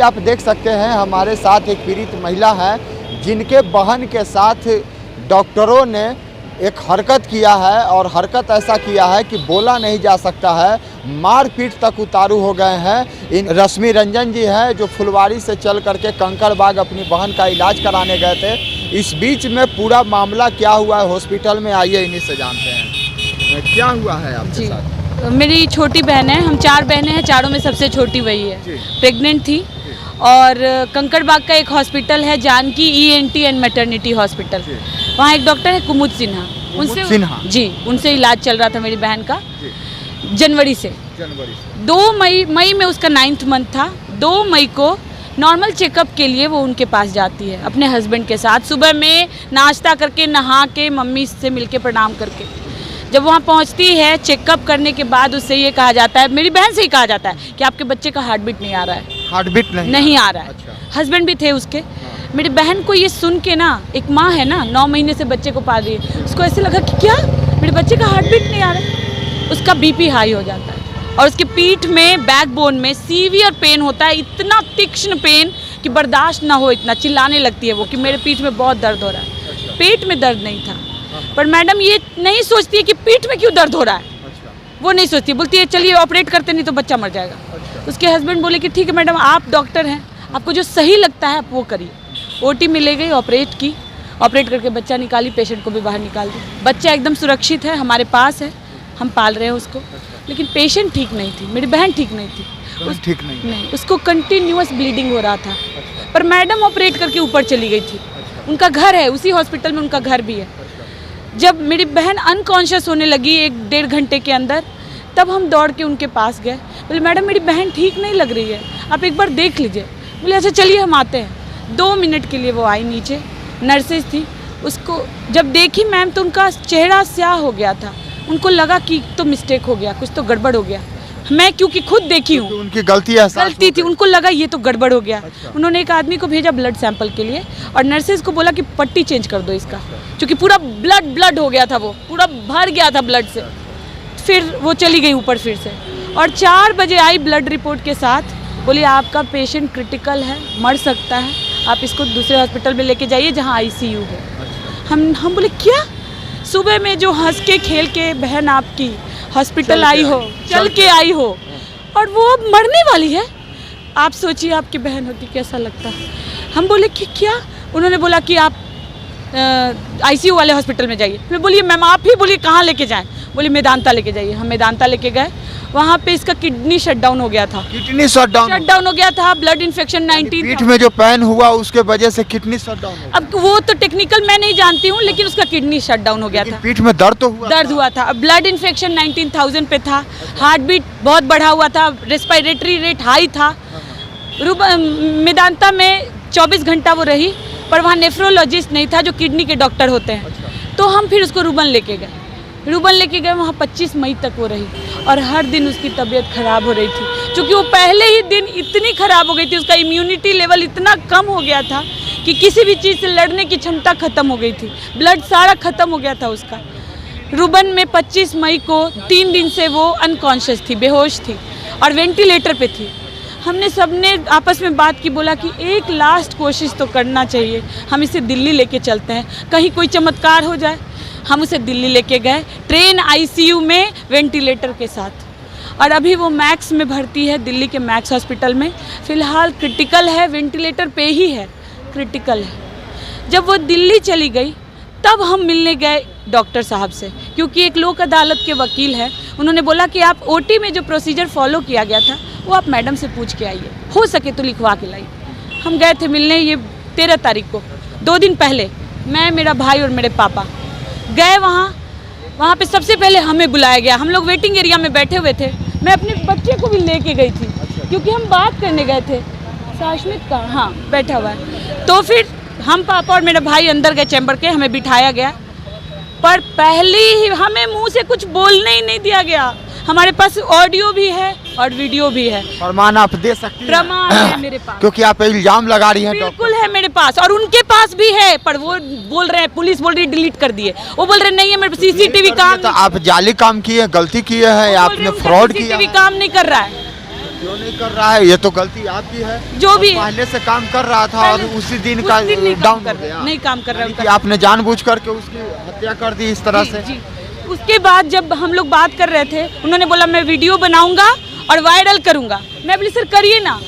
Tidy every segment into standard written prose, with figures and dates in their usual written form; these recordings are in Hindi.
आप देख सकते हैं हमारे साथ एक पीड़ित महिला है जिनके बहन के साथ डॉक्टरों ने एक हरकत किया है और हरकत ऐसा किया है कि बोला नहीं जा सकता है, मारपीट तक उतारू हो गए हैं। इन रश्मि रंजन जी है जो फुलवारी से चल करके कंकड़बाग अपनी बहन का इलाज कराने गए थे। इस बीच में पूरा मामला क्या हुआ है हॉस्पिटल में, आइए इन्हीं से जानते हैं क्या हुआ है आपके साथ। मेरी छोटी बहन है, हम 4 बहनें हैं, चारों में सबसे छोटी वही है। प्रेग्नेंट थी और कंकड़बाग का एक हॉस्पिटल है Janaki ENT and maternity hospital, वहाँ एक डॉक्टर है कुमुद सिन्हा, उनसे इलाज चल रहा था मेरी बहन का जनवरी से। 2 मई में उसका 9th मंथ था। 2 मई को नॉर्मल चेकअप के लिए वो उनके पास जाती है अपने हस्बैंड के साथ, सुबह में नाश्ता करके नहा के मम्मी से मिलके प्रणाम करके। जब वहाँ पहुँचती है चेकअप करने के बाद उससे ये कहा जाता है, मेरी बहन से ही कहा जाता है कि आपके बच्चे का हार्ट बीट नहीं आ रहा है, नहीं आ रहा है। अच्छा। हस्बैंड भी थे उसके। मेरी बहन को ये सुन के ना, एक माँ है ना 9 महीने से बच्चे को पाल रही है, उसको ऐसे लगा कि क्या मेरे बच्चे का हार्ट बीट नहीं आ रहा है। उसका BP हाई हो जाता है और उसके पीठ में बैकबोन में सीवियर पेन होता है, इतना तीक्ष्ण पेन कि बर्दाश्त ना हो, इतना चिल्लाने लगती है वो कि मेरे पीठ में बहुत दर्द हो रहा है। अच्छा। पेट में दर्द नहीं था, पर मैडम ये नहीं सोचती है कि पीठ में क्यों दर्द हो रहा है। अच्छा। वो नहीं सोचती, बोलती है चलिए ऑपरेट करते नहीं तो बच्चा मर जाएगा। अच्छा। उसके हस्बैंड बोले कि ठीक है मैडम, आप डॉक्टर हैं, आपको जो सही लगता है आप वो करिए। OT में ले गई, ऑपरेट करके बच्चा निकाली, पेशेंट को भी बाहर निकाल दी। बच्चा एकदम सुरक्षित है, हमारे पास है, हम पाल रहे हैं उसको। लेकिन पेशेंट ठीक नहीं थी, मेरी बहन ठीक नहीं थी। ठीक नहीं, उसको कंटिन्यूअस ब्लीडिंग हो रहा था। पर मैडम ऑपरेट करके ऊपर चली गई थी। उनका घर है उसी हॉस्पिटल में, उनका घर भी है। जब मेरी बहन अनकॉन्शियस होने लगी 1-1.5 घंटे के अंदर, तब हम दौड़ के उनके पास गए। बोले मैडम मेरी बहन ठीक नहीं लग रही है, आप एक बार देख लीजिए। बोले अच्छा चलिए हम आते हैं। 2 मिनट के लिए वो आई नीचे, नर्सेज थी। उसको जब देखी मैम तो उनका चेहरा स्याह हो गया था। उनको लगा कि तो मिस्टेक हो गया, कुछ तो गड़बड़ हो गया। मैं क्योंकि खुद देखी हूँ, उनकी गलती थी, उनको लगा ये तो गड़बड़ हो गया। अच्छा। उन्होंने एक आदमी को भेजा ब्लड सैंपल के लिए और नर्सेज को बोला कि पट्टी चेंज कर दो इसका, क्योंकि पूरा ब्लड हो गया था, वो पूरा भर गया था ब्लड से। फिर वो चली गई ऊपर फिर से और 4 बजे आई ब्लड रिपोर्ट के साथ। बोली आपका पेशेंट क्रिटिकल है, मर सकता है, आप इसको दूसरे हॉस्पिटल में लेके जाइए जहाँ ICU है। हम बोले क्या, सुबह में जो हंस के खेल के बहन आपकी हॉस्पिटल आई हो, चल के आई हो, और वो अब मरने वाली है। आप सोचिए आपकी बहन होती कैसा लगता। हम बोले कि क्या, उन्होंने बोला कि आप ICU वाले हॉस्पिटल में जाइए। मैं बोलिए मैम आप ही बोलिए कहाँ लेके जाएं। बोली मेदांता लेके जाइए। हम मेदांता लेके गए, वहाँ पे इसका किडनी शटडाउन हो गया था। किडनी शटडाउन हो गया था, ब्लड इन्फेक्शन 19 पीठ में जो पेन हुआ उसके वजह से किडनी शटडाउन हो गया। अब वो तो टेक्निकल मैं नहीं जानती हूँ, लेकिन उसका किडनी शटडाउन हो गया था। पीठ में दर्द हुआ था। ब्लड इन्फेक्शन 19,000 पे था, हार्ट बीट बहुत बढ़ा हुआ था, रेस्पिरेटरी रेट हाई था। मेदांता में 24 घंटा वो रही, पर वहाँ नेफ्रोलॉजिस्ट नहीं था जो किडनी के डॉक्टर होते हैं। तो हम फिर उसको रूबन लेके गए। वहाँ 25 मई तक वो रही और हर दिन उसकी तबीयत खराब हो रही थी, क्योंकि वो पहले ही दिन इतनी खराब हो गई थी, उसका इम्यूनिटी लेवल इतना कम हो गया था कि किसी भी चीज़ से लड़ने की क्षमता खत्म हो गई थी, ब्लड सारा खत्म हो गया था उसका। रूबन में 25 मई को 3 दिन से वो अनकॉन्शियस थी, बेहोश थी और वेंटिलेटर पे थी। हमने सबने आपस में बात की, बोला कि एक लास्ट कोशिश तो करना चाहिए, हम इसे दिल्ली लेके चलते हैं, कहीं कोई चमत्कार हो जाए। हम उसे दिल्ली लेके गए, ट्रेन ICU में वेंटिलेटर के साथ, और अभी वो मैक्स में भर्ती है, दिल्ली के मैक्स हॉस्पिटल में। फ़िलहाल क्रिटिकल है, वेंटिलेटर पे ही है, क्रिटिकल है। जब वो दिल्ली चली गई तब हम मिलने गए डॉक्टर साहब से, क्योंकि एक लोक अदालत के वकील हैं। उन्होंने बोला कि आप OT में जो प्रोसीजर फॉलो किया गया था वो आप मैडम से पूछ के आइए, हो सके तो लिखवा के लाइए। हम गए थे मिलने, ये 13 तारीख को, 2 दिन पहले मैं, मेरा भाई और मेरे पापा गए वहाँ पे। सबसे पहले हमें बुलाया गया, हम लोग वेटिंग एरिया में बैठे हुए थे। मैं अपने बच्चे को भी लेके गई थी, क्योंकि हम बात करने गए थे। साशमित का हाँ बैठा हुआ है। तो फिर हम पापा और मेरा भाई अंदर गए चैम्बर के, हमें बिठाया गया, पर पहले ही हमें मुंह से कुछ बोलने ही नहीं दिया गया। हमारे पास ऑडियो भी है और वीडियो भी है, प्रमाण आप दे सकती हैं? प्रमाण है मेरे पास, क्योंकि आप इल्जाम लगा रही हैं। बिल्कुल है मेरे पास और उनके पास भी है, पर वो बोल रहे हैं, पुलिस बोल रही है डिलीट कर दिए, वो बोल रहे नहीं है मेरे CCTV काम। तो आप जाली काम किए, गलती किए हैं, आपने फ्रॉड किया, CCTV काम नहीं कर रहा है। क्यों नहीं कर रहा है? ये तो गलती आपकी है। जो भी है। पहले से काम कर रहा था और पहले- उसी दिन उस का दिन नहीं काम डाउन कर हो गया। नहीं काम कर रहा यानी कि उनका। आपने जानबूझ करके उसकी हत्या कर दी इस तरह से। जी। उसके बाद जब हम लोग बात कर रहे थे, उन्होंने बोला मैं वीडियो बनाऊंगा और वायरल करूंगा। मैं बोली सर करिए ना,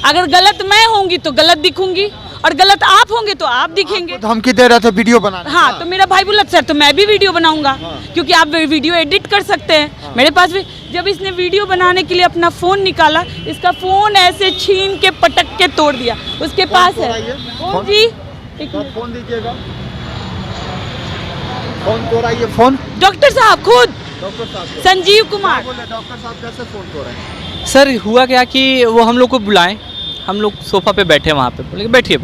अगर गलत मैं होंगी तो गलत दिखूंगी और गलत आप होंगे तो आप दिखेंगे। धमकी दे रहे थे वीडियो बनाने का। हाँ, तो मेरा भाई बोला सर तो मैं भी वीडियो बनाऊंगा, क्योंकि आप वीडियो एडिट कर सकते हैं। मेरे पास भी जब इसने वीडियो बनाने के लिए अपना फ़ोन निकाला, इसका फ़ोन ऐसे छीन के पटक के तोड़ दिया। उसके पास है फोन जी, एक मिनट। फोन दीजिएगा। फोन तोड़ाइए। फोन डॉक्टर साहब खुद, डॉक्टर साहब संजीव कुमार। बोले डॉक्टर साहब कैसे फोन तोड़े? सर हुआ क्या कि वो हम लोग को बुलाएं, हम लोग सोफा पे बैठे वहाँ पे, बोले बैठिए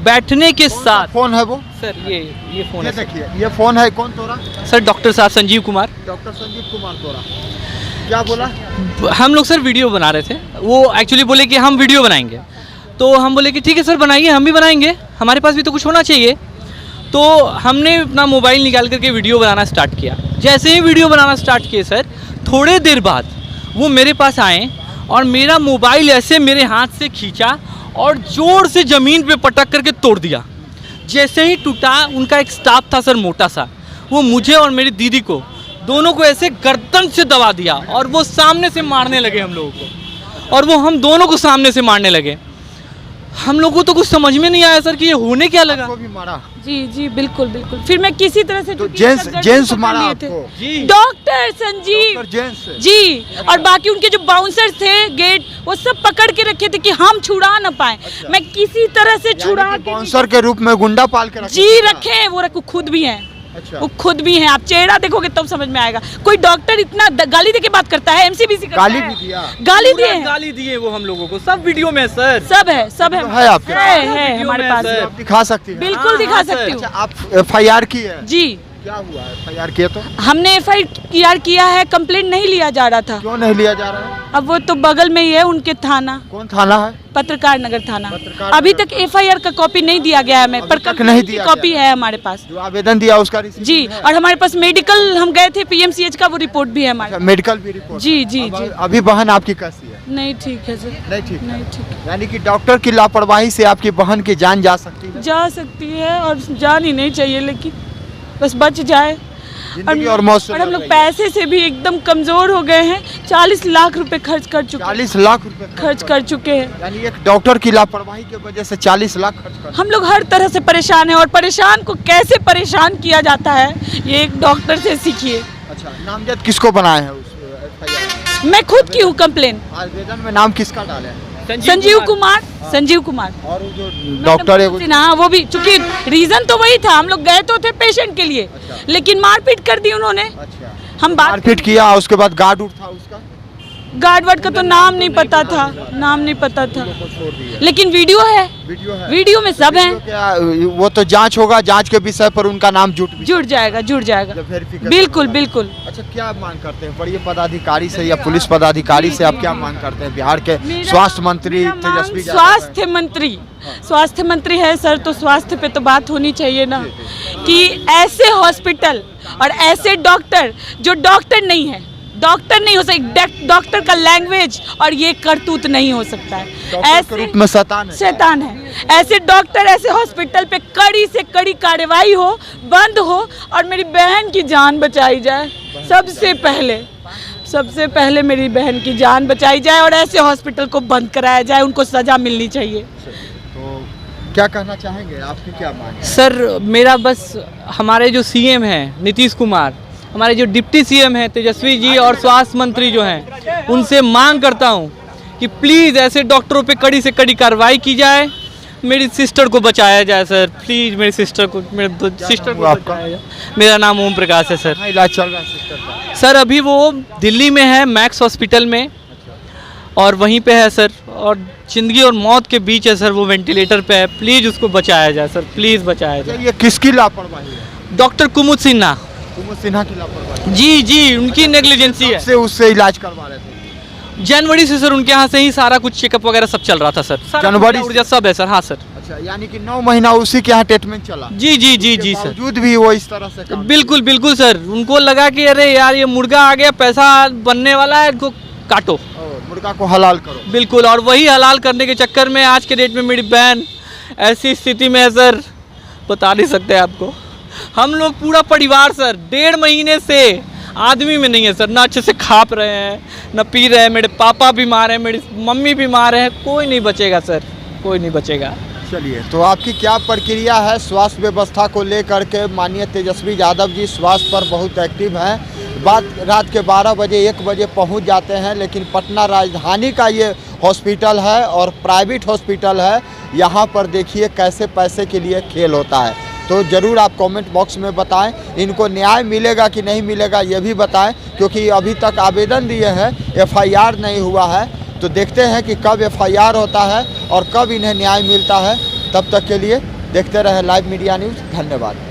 बैठने के साथ फोन है वो? सर ये फ़ोन ये है सर। देखिए, ये फोन है। कौन तोड़ा? सर डॉक्टर साहब संजीव कुमार। डॉक्टर संजीव कुमार तोड़ा। क्या बोला? हम लोग सर वीडियो बना रहे थे, वो एक्चुअली बोले कि हम वीडियो बनाएंगे, तो हम बोले कि ठीक है सर बनाइए, हम भी बनाएंगे, हमारे पास भी तो कुछ होना चाहिए। तो हमने अपना मोबाइल निकाल करके वीडियो बनाना स्टार्ट किया। जैसे ही वीडियो बनाना स्टार्ट किए सर, थोड़े देर बाद वो मेरे पास आए और मेरा मोबाइल ऐसे मेरे हाथ से खींचा और ज़ोर से ज़मीन पे पटक करके तोड़ दिया। जैसे ही टूटा, उनका एक स्टाफ था सर मोटा सा, वो मुझे और मेरी दीदी को दोनों को ऐसे गर्दन से दबा दिया और वो सामने से मारने लगे हम लोगों को, और वो हम दोनों को सामने से मारने लगे। हम लोगों को तो कुछ समझ में नहीं आया सर कि ये होने क्या लगा। आपको भी मारा? जी जी बिल्कुल बिल्कुल। फिर मैं किसी तरह से तो चूंकि जेंट्स सब जेंट्स पकड़ मारा लिए थे। आपको? जी डॉक्टर संजीव डॉक्टर जेंट्स? जी, और बाकी उनके जो बाउंसर्स थे गेट, वो सब पकड़ के रखे थे कि हम छुड़ा ना पाए। मैं किसी तरह से छुड़ा यानी कि के बाउंसर के रूप में गुंडा पाल के रखे जी थे क्या? रखे हैं, वो रखो खुद भी हैं। अच्छा। वो खुद भी हैं, आप चेहरा देखोगे तब समझ में आएगा। कोई डॉक्टर इतना गाली दे के बात करता है? एमसीबीसी करता गाली है? भी दिया? गाली दिए हैं। गाली दिए वो हम लोगों को, सब वीडियो में है सर। सब है, सब है, है आपके है वीडियो हमारे में पास। सर। आप दिखा सकती है? बिल्कुल हाँ, दिखा हाँ, सकती सर। हूँ। अच्छा, आप एफआईआर की है? जी, क्या हुआ है एफआईआर किए तो? हमने एफआईआर किया है, कंप्लेंट नहीं लिया जा रहा था। क्यों नहीं लिया जा रहा है? अब वो तो बगल में ही है उनके थाना, कौन थाना है? पत्रकार नगर थाना। पत्रकार अभी नगर तक एफआईआर का कॉपी नहीं दिया गया है हमें, पर अभी तक नहीं कंप्लेंट की दिया कॉपी गया। है हमारे पास। जो आवेदन दिया उसका रिसीव जी, है? और हमारे पास मेडिकल, हम गए थे पीएमसीएच का, वो रिपोर्ट भी है हमारे। अच्छा, मेडिकल भी रिपोर्ट? जी जी अब जी। अभी बहन आपकी कैसी है? नहीं ठीक है सर, नहीं ठीक है। नहीं ठीक है। यानी कि डॉक्टर की लापरवाही से आपकी बहन की जान जा सकती है? जा सकती है और जानी नहीं चाहिए, लेकिन बस बच जाए। जिंदगी और मौत से और हम लड़ लोग रही है। पैसे से भी एकदम कमजोर हो गए हैं। 40 लाख रुपए खर्च कर चुके 40 लाख रुपए खर्च कर चुके हैं। यानी एक डॉक्टर की लापरवाही की वजह से 40 लाख खर्च कर। हम लोग हर तरह से परेशान हैं, और परेशान को कैसे परेशान किया जाता है ये एक डॉक्टर से सीखिए। अच्छा, नामजद किसको बनाए हैं उस एफआईआर? मैं खुद की हूँ कंप्लेन, आवेदन में नाम किसका डाले हैं? संजीव कुमार, संजीव कुमार और वो जो डॉक्टर है वो? ना, वो भी, चूंकि रीजन तो वही था, हम लोग गए तो थे पेशेंट के लिए, अच्छा। लेकिन मारपीट कर दी उन्होंने। अच्छा, हम बात, मारपीट किया, उसके बाद गार्ड उठ था उसका, गार्ड वार्ड का तो नाम नहीं पता था, नाम नहीं पता था, को छोड़ दिया। लेकिन वीडियो है, वीडियो है? वीडियो में सब वीडियो है। क्या, वो तो जांच होगा, जांच के विषय पर उनका नाम जुट जुड़ जाएगा, जुड़ जाएगा, जब verification बिल्कुल होगा। बिल्कुल। अच्छा, क्या मांग करते हैं बड़े पदाधिकारी से या पुलिस पदाधिकारी से? आप क्या मांग करते हैं? बिहार के मेरा- स्वास्थ्य मंत्री मेरा मांग तेजस्वी यादव स्वास्थ्य मंत्री, स्वास्थ्य मंत्री है सर, तो स्वास्थ्य पे तो बात होनी चाहिए ना, कि ऐसे हॉस्पिटल और ऐसे डॉक्टर जो डॉक्टर नहीं है, डॉक्टर नहीं हो सकता, डॉक्टर का लैंग्वेज और ये करतूत नहीं हो सकता है। डॉक्टर के रूप में शैतान है। शैतान है। ऐसे डॉक्टर, ऐसे हॉस्पिटल पे कड़ी से कड़ी कार्रवाई हो, बंद हो, और मेरी बहन की जान बचाई जाए। सबसे पहले मेरी बहन की जान बचाई जाए और ऐसे हॉस्पिटल को बंद कराया जाए, उनको सजा मिलनी चाहिए। तो क्या कहना चाहेंगे? आपकी क्या मांग है? सर मेरा बस, हमारे जो सीएम हैं नीतीश कुमार, हमारे जो डिप्टी सीएम हैं तेजस्वी जी, और स्वास्थ्य मंत्री जो हैं, उनसे मांग करता हूं कि प्लीज़ ऐसे डॉक्टरों पे कड़ी से कड़ी कार्रवाई की जाए, मेरी सिस्टर को बचाया जाए सर, प्लीज़ मेरी सिस्टर को, मेरे सिस्टर को आपका? बचाया जाए। मेरा नाम ओम प्रकाश है सर। कहाँ इलाज चल रहा है सिस्टर का? सर अभी वो दिल्ली में है, मैक्स हॉस्पिटल में, और वहीं पे है सर, और जिंदगी और मौत के बीच है सर, वो वेंटिलेटर पे है, प्लीज़ उसको बचाया जाए सर, प्लीज़ बचाया जाए। ये किसकी लापरवाही है? डॉक्टर कुमुद सिन्हा कुमुद सिन्हा की लापरवाही जी, उनकी नेग्लिजेंसी है। से उससे इलाज करवा रहे थे? जनवरी से सर उनके यहाँ से ही सारा कुछ चेकअप वगैरह सब चल रहा था सर, जनवरी ऊर्जा सब है सर। हाँ सर। अच्छा, यानी कि 9 महीना उसी के यहाँ ट्रीटमेंट चला? जी सर, बावजूद भी वो इस तरह से काम बिल्कुल सर। उनको लगा कि अरे यार ये मुर्गा आ गया, पैसा बनने वाला है, इनको काटो, मुर्गा को हलाल करो। बिल्कुल। और वही हलाल करने के चक्कर में आज के डेट में मेरी बहन ऐसी स्थिति में है सर, बता नहीं सकते आपको। हम लोग पूरा परिवार सर 1.5 महीने से आदमी में नहीं है सर, ना अच्छे से खा रहे हैं ना पी रहे हैं। मेरे पापा बीमार हैं, मेरी मम्मी बीमार है, कोई नहीं बचेगा सर, कोई नहीं बचेगा। चलिए, तो आपकी क्या प्रक्रिया है स्वास्थ्य व्यवस्था को लेकर के? माननीय तेजस्वी यादव जी स्वास्थ्य पर बहुत एक्टिव हैं, रात के 12 बजे 1 बजे पहुंच जाते हैं, लेकिन पटना राजधानी का ये हॉस्पिटल है और प्राइवेट हॉस्पिटल है। यहाँ पर देखिए कैसे पैसे के लिए खेल होता है। तो ज़रूर आप कमेंट बॉक्स में बताएं, इनको न्याय मिलेगा कि नहीं मिलेगा ये भी बताएं, क्योंकि अभी तक आवेदन दिए हैं, FIR नहीं हुआ है। तो देखते हैं कि कब FIR होता है और कब इन्हें न्याय मिलता है। तब तक के लिए देखते रहे लाइव मीडिया न्यूज़। धन्यवाद।